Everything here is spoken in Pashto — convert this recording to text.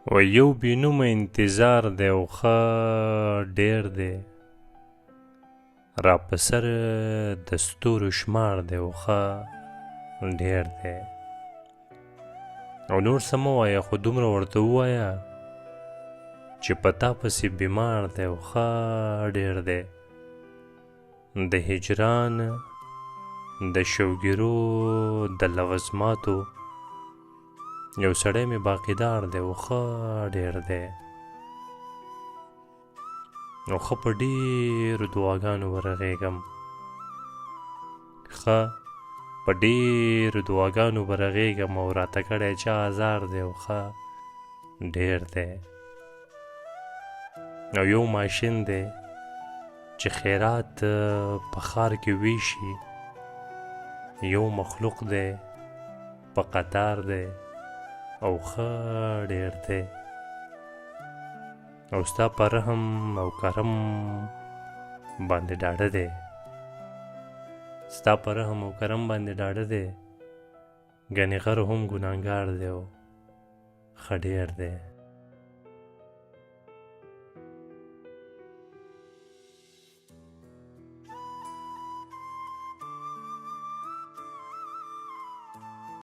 و یو بې نومه انتظار دی او ښه ډېر دی، را په سر د ستورو شمار دی او ښه ډېر دی. او نور څه مه وایه، خو دومره ورته ووایه چې په تا پسې بیمار دی او ښه ډېر دی. د هجران د شوګیرو د لوظماتو یو سړی مې باقیدار دی او ښه ډېر دی. او ښه په ډېرو دعاګانو ورغېږم، ښه په ډېرو دعاګانو ورغېږم او راته کړی چا ازار دی او ښه ډېر دی. او یو ماشین دی چې خیرات په ښار کې ویشي، یو مخلوق دی په قطار دی او ښه ډېر دی. او ستا په رحم او کرم باندې ډاډه دی، ستا په رحم او کرم باندې ډاډه دی. ګنې غر هم ګناهګار دی او ښه ډېر دی.